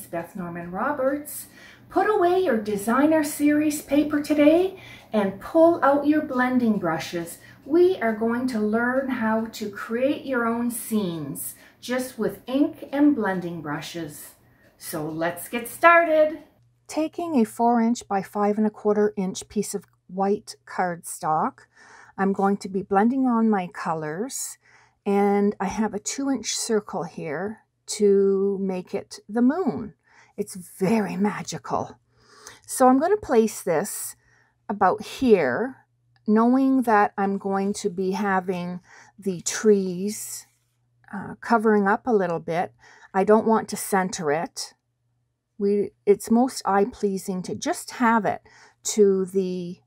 it's Beth Norman-Roberts. Put away your designer series paper today and pull out your blending brushes. We are going to learn how to create your own scenes just with ink and blending brushes. So let's get started. Taking a 4" by 5 1/4" piece of white cardstock, I'm going to be blending on my colors, and I have a 2" circle here to make it the moon. It's very magical. So I'm going to place this about here, knowing that I'm going to be having the trees covering up a little bit. I don't want to center it. It's most eye-pleasing to just have it to the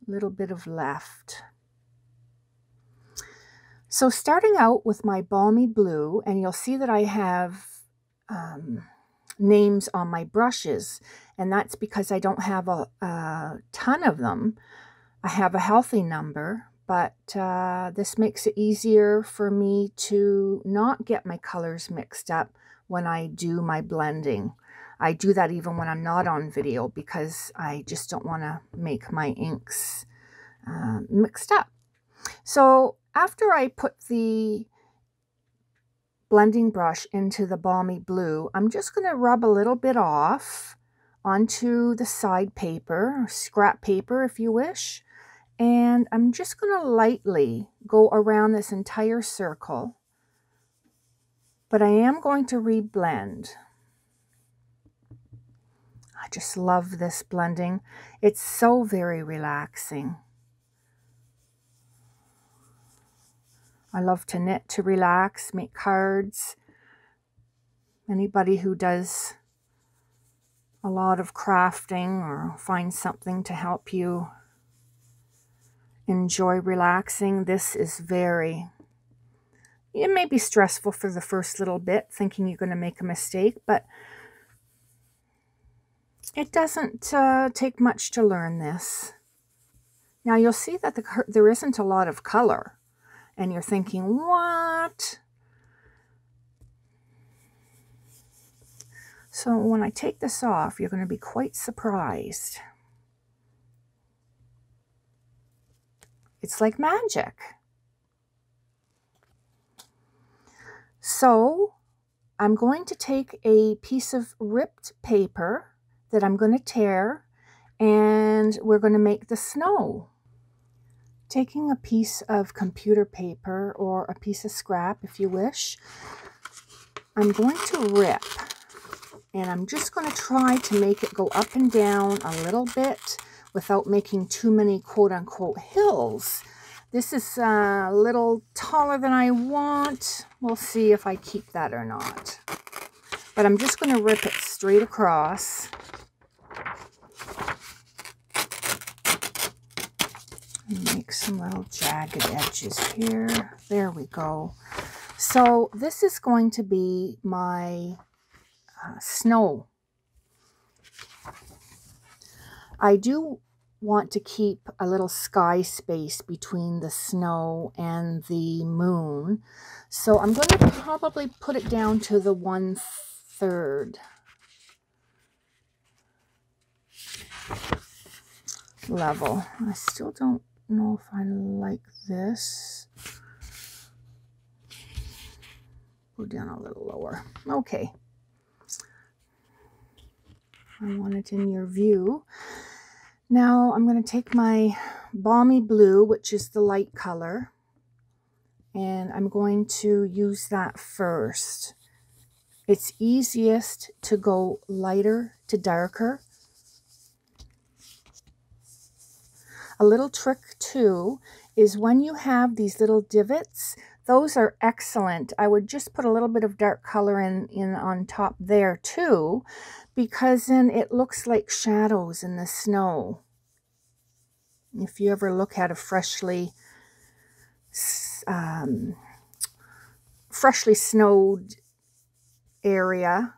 little bit of left. So starting out with my balmy blue, and you'll see that I have names on my brushes, and that's because I don't have a ton of them. I have a healthy number, but this makes it easier for me to not get my colors mixed up when I do my blending. I do that even when I'm not on video because I just don't want to make my inks mixed up. So after I put the blending brush into the balmy blue, I'm just going to rub a little bit off onto the side paper, or scrap paper if you wish, and I'm just going to lightly go around this entire circle, but I am going to reblend. I just love this blending. It's so very relaxing. I love to knit to relax, make cards. Anybody who does a lot of crafting or finds something to help you enjoy relaxing, this is very, it may be stressful for the first little bit, thinking you're going to make a mistake, but it doesn't take much to learn this. Now you'll see that there isn't a lot of color. And you're thinking, what? So when I take this off, you're going to be quite surprised. It's like magic. So I'm going to take a piece of ripped paper that I'm going to tear, and we're going to make the snow. Taking a piece of computer paper or a piece of scrap, if you wish, I'm going to rip, and I'm just going to try to make it go up and down a little bit without making too many quote-unquote hills. This is a little taller than I want. We'll see if I keep that or not. But I'm just going to rip it straight across. Make some little jagged edges here. There we go. So this is going to be my snow. I do want to keep a little sky space between the snow and the moon. So I'm going to probably put it down to the 1/3 level. I still don't know if I like this. Go down a little lower. Okay. I want it in your view. Now I'm going to take my balmy blue, which is the light color, and I'm going to use that first. It's easiest to go lighter to darker. A little trick too is when you have these little divots, those are excellent. I would just put a little bit of dark color in on top there too, because then it looks like shadows in the snow. If you ever look at a freshly snowed area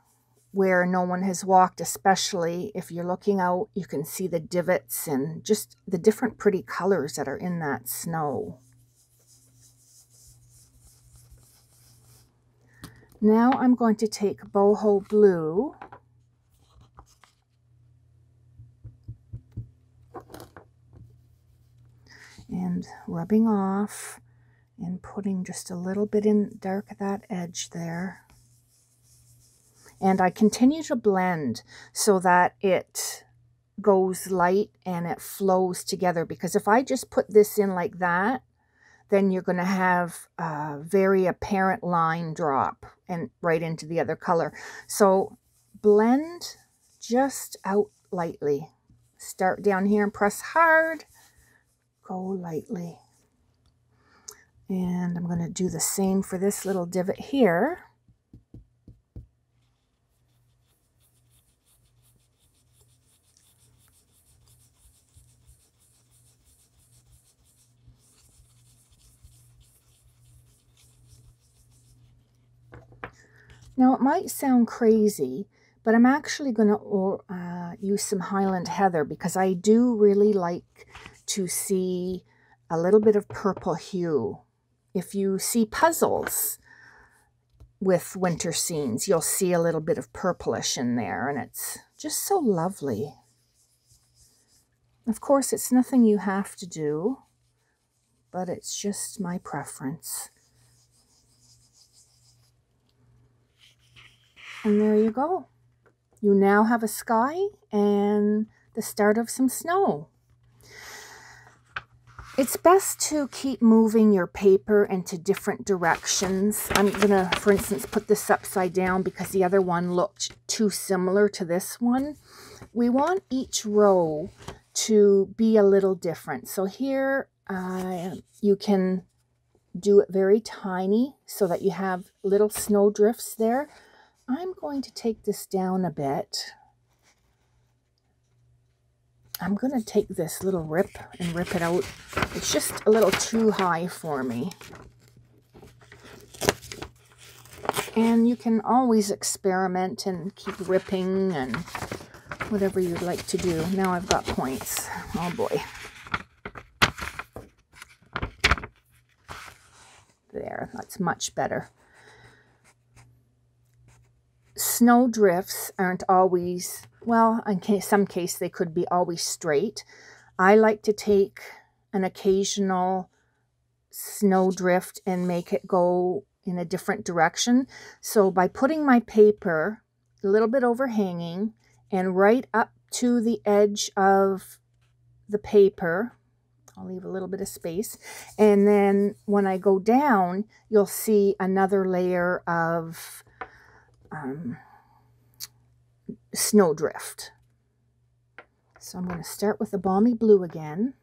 where no one has walked, especially if you're looking out, you can see the divots and just the different pretty colors that are in that snow. Now I'm going to take boho blue and rubbing off and putting just a little bit in dark of that edge there. And I continue to blend so that it goes light and it flows together, because if I just put this in like that, then you're going to have a very apparent line drop and right into the other color. So blend just out lightly. Start down here and press hard. Go lightly. And I'm going to do the same for this little divot here. Now it might sound crazy, but I'm actually going to use some Highland Heather because I do really like to see a little bit of purple hue. If you see puzzles with winter scenes, you'll see a little bit of purplish in there, and it's just so lovely. Of course, it's nothing you have to do, but it's just my preference. And there you go. You now have a sky and the start of some snow. It's best to keep moving your paper into different directions. I'm going to, for instance, put this upside down because the other one looked too similar to this one. We want each row to be a little different. So here you can do it very tiny so that you have little snow drifts there. I'm going to take this down a bit. I'm going to take this little rip and rip it out. It's just a little too high for me. And you can always experiment and keep ripping and whatever you'd like to do. Now I've got points. Oh boy. There, that's much better. Snow drifts aren't always, well, in some case they could be always straight. I like to take an occasional snow drift and make it go in a different direction. So by putting my paper a little bit overhanging and right up to the edge of the paper, I'll leave a little bit of space. And then when I go down, you'll see another layer of snowdrift. So I'm going to start with the balmy blue again.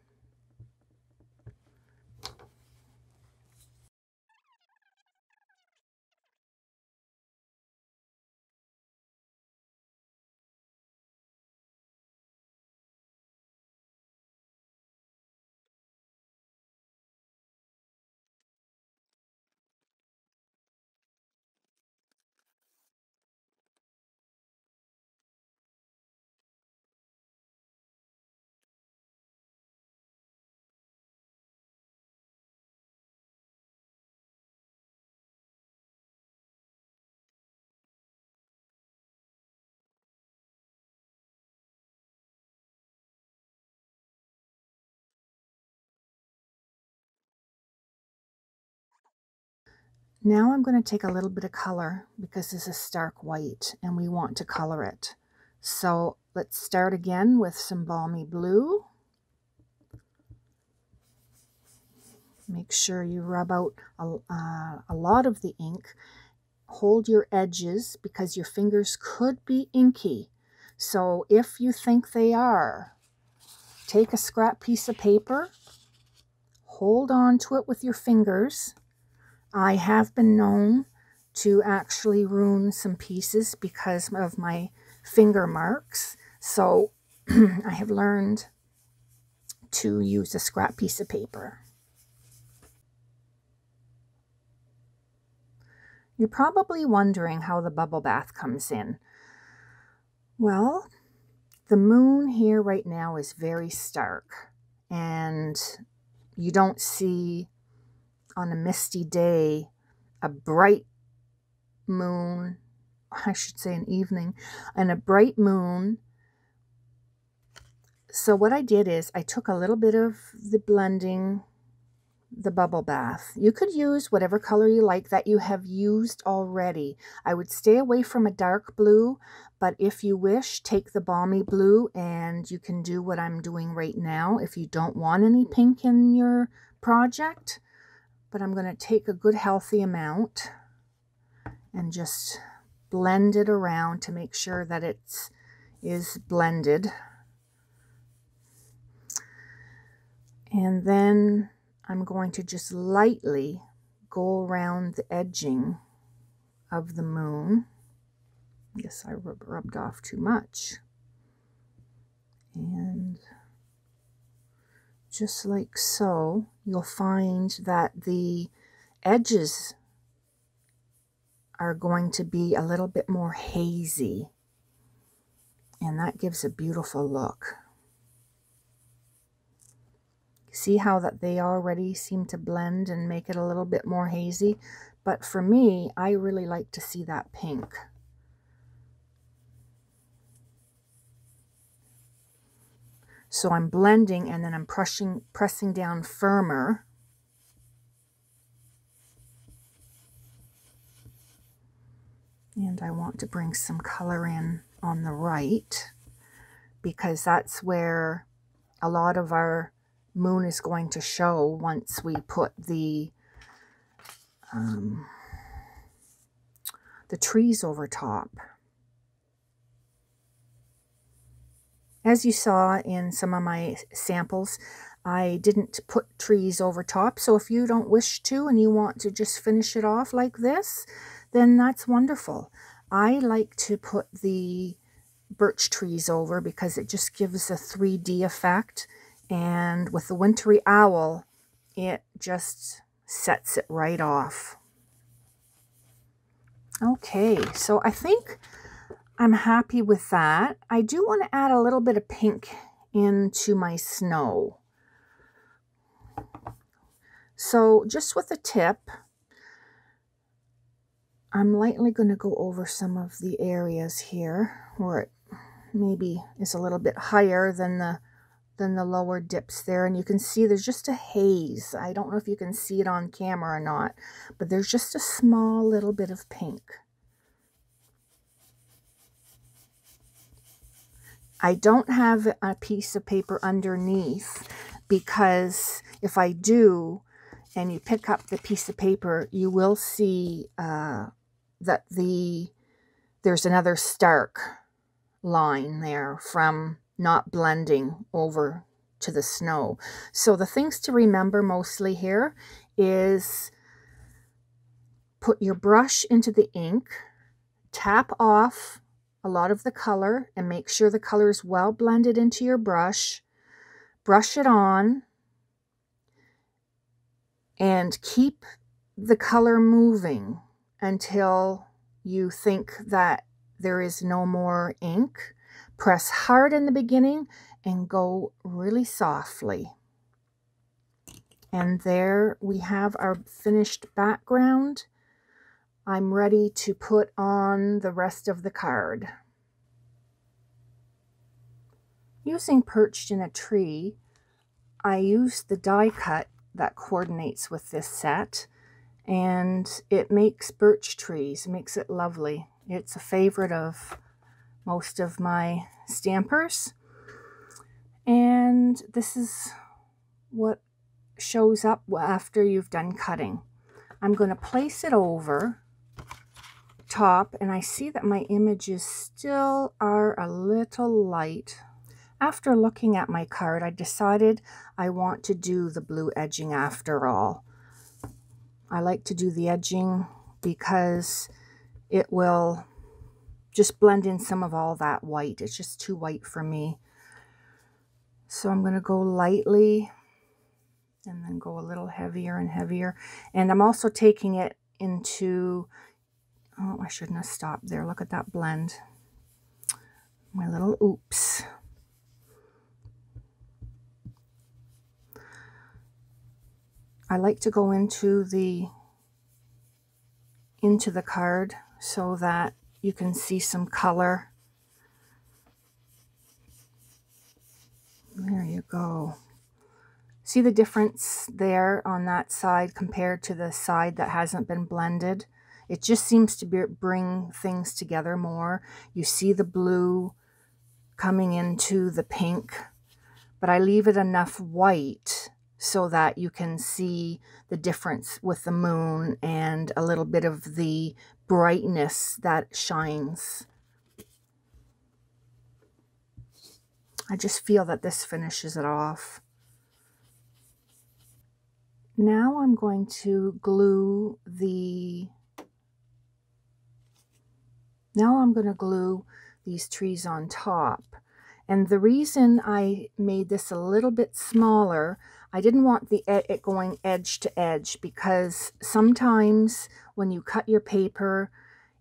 Now I'm going to take a little bit of color because this is stark white and we want to color it. So let's start again with some balmy blue. Make sure you rub out a lot of the ink. Hold your edges because your fingers could be inky. So if you think they are, take a scrap piece of paper, hold on to it with your fingers. I have been known to actually ruin some pieces because of my finger marks. So I have learned to use a scrap piece of paper. You're probably wondering how the bubble bath comes in. Well, the moon here right now is very stark, and you don't see on a misty day a bright moon, I should say an evening, and a bright moon. So what I did is I took a little bit of the blending the bubble bath. You could use whatever color you like that you have used already. I would stay away from a dark blue, but if you wish, take the balmy blue and you can do what I'm doing right now if you don't want any pink in your project. But I'm going to take a good healthy amount and just blend it around to make sure that it is blended. And then I'm going to just lightly go around the edging of the moon. I guess I rubbed off too much. And just like so, you'll find that the edges are going to be a little bit more hazy. And that gives a beautiful look. See how that they already seem to blend and make it a little bit more hazy? But for me, I really like to see that pink. So I'm blending and then I'm pressing down firmer. And I want to bring some color in on the right because that's where a lot of our moon is going to show once we put the trees over top. As you saw in some of my samples, I didn't put trees over top, so if you don't wish to and you want to just finish it off like this, then that's wonderful. I like to put the birch trees over because it just gives a 3D effect, and with the wintry owl, it just sets it right off. Okay, so I think I'm happy with that. I do want to add a little bit of pink into my snow. So just with a tip, I'm lightly going to go over some of the areas here where it maybe is a little bit higher than the lower dips there. And you can see there's just a haze. I don't know if you can see it on camera or not, but there's just a small little bit of pink. I don't have a piece of paper underneath because if I do, and you pick up the piece of paper, you will see that there's another stark line there from not blending over to the snow. So the things to remember mostly here is put your brush into the ink, tap off a lot of the color and make sure the color is well blended into your brush, brush it on, and keep the color moving until you think that there is no more ink. Press hard in the beginning and go really softly. And there we have our finished background. I'm ready to put on the rest of the card. Using Perched in a Tree, I used the die cut that coordinates with this set, and it makes birch trees. It makes it lovely. It's a favorite of most of my stampers, and this is what shows up after you've done cutting. I'm going to place it over top, and I see that my images still are a little light. After looking at my card, I decided I want to do the blue edging after all. I like to do the edging because it will just blend in some of all that white. It's just too white for me. So I'm going to go lightly and then go a little heavier and heavier. And I'm also taking it into, oh, I shouldn't have stopped there. Look at that blend. My little oops. I like to go into the card so that you can see some color. There you go. See the difference there on that side compared to the side that hasn't been blended? It just seems to bring things together more. You see the blue coming into the pink, but I leave it enough white so that you can see the difference with the moon and a little bit of the brightness that shines. I just feel that this finishes it off. Now I'm going to glue these trees on top. And the reason I made this a little bit smaller, I didn't want it going edge to edge, because sometimes when you cut your paper,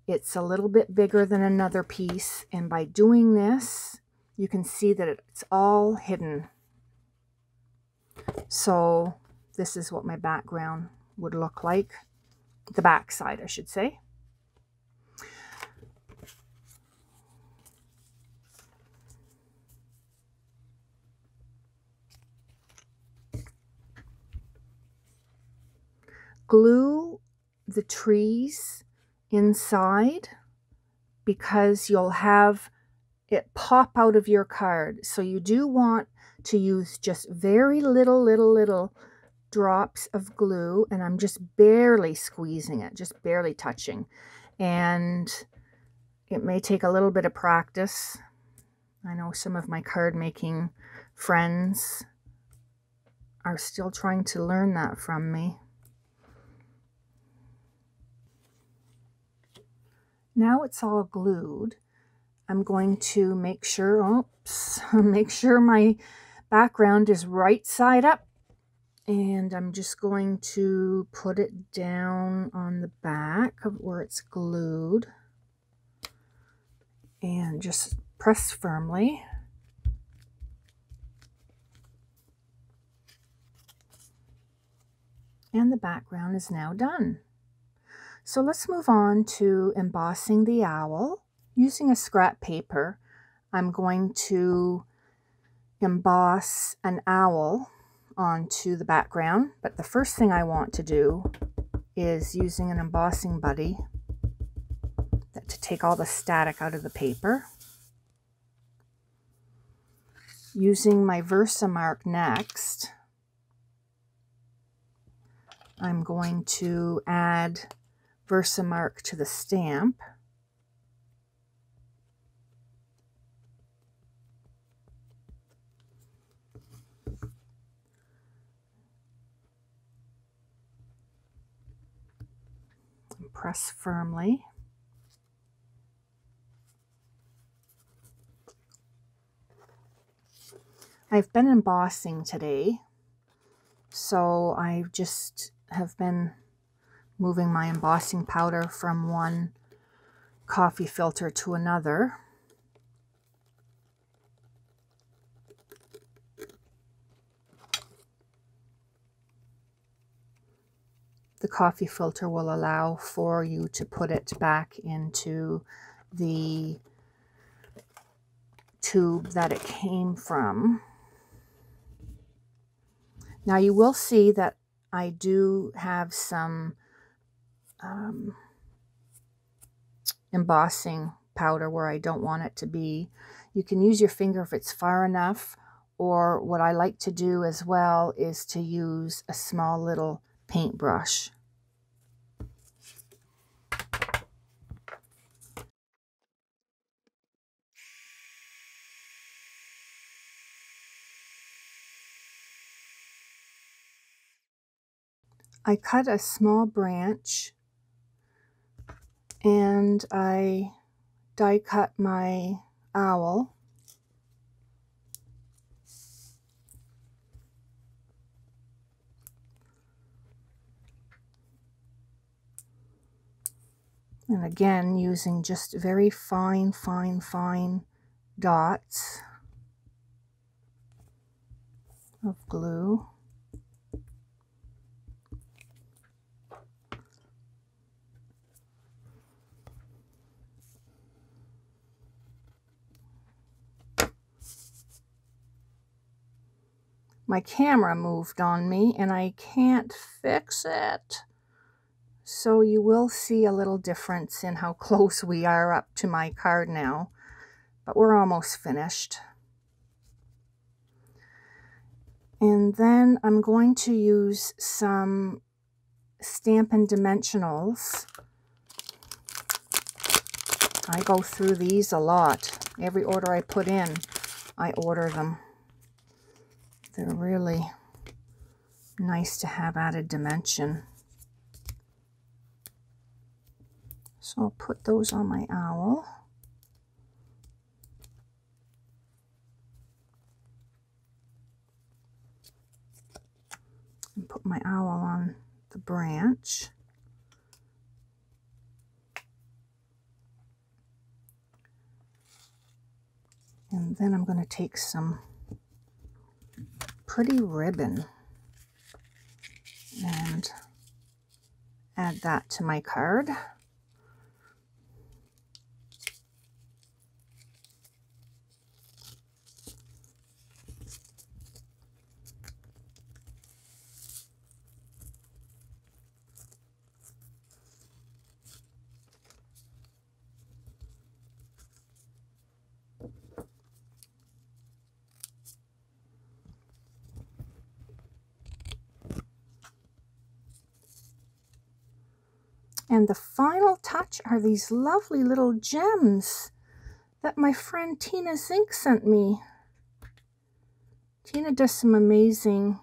it's a little bit bigger than another piece. And by doing this, you can see that it's all hidden. So this is what my background would look like. The back side, I should say. Glue the trees inside because you'll have it pop out of your card. So you do want to use just very little drops of glue, and I'm just barely squeezing it, just barely touching. And it may take a little bit of practice. I know some of my card making friends are still trying to learn that from me. Now it's all glued. I'm going to make sure, make sure my background is right side up. And I'm just going to put it down on the back of where it's glued. And just press firmly. And the background is now done. So let's move on to embossing the owl. Using a scrap paper, I'm going to emboss an owl onto the background. But the first thing I want to do is using an embossing buddy to take all the static out of the paper. Using my Versamark next, I'm going to add Versamark to the stamp. And press firmly. I've been embossing today, so I just have been moving my embossing powder from one coffee filter to another. The coffee filter will allow for you to put it back into the tube that it came from. Now you will see that I do have some embossing powder where I don't want it to be. You can use your finger if it's far enough, or what I like to do as well is to use a small little paintbrush. I cut a small branch and I die cut my owl. And again, using just very fine dots of glue. my camera moved on me and I can't fix it. So you will see a little difference in how close we are up to my card now, but we're almost finished. And then I'm going to use some Stampin' Dimensionals. I go through these a lot. Every order I put in, I order them. They're really nice to have added dimension. So I'll put those on my owl. And put my owl on the branch. And then I'm going to take some pretty ribbon and add that to my card. And the final touch are these lovely little gems that my friend Tina Zink sent me. Tina does some amazing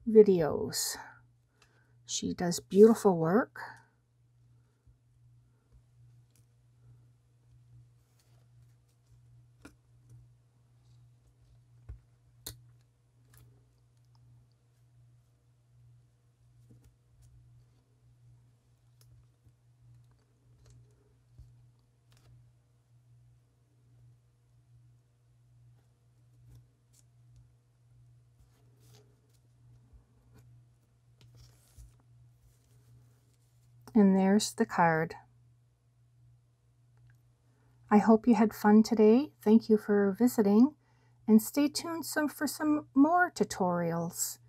videos. She does beautiful work. And there's the card. I hope you had fun today. Thank you for visiting, and stay tuned for some more tutorials.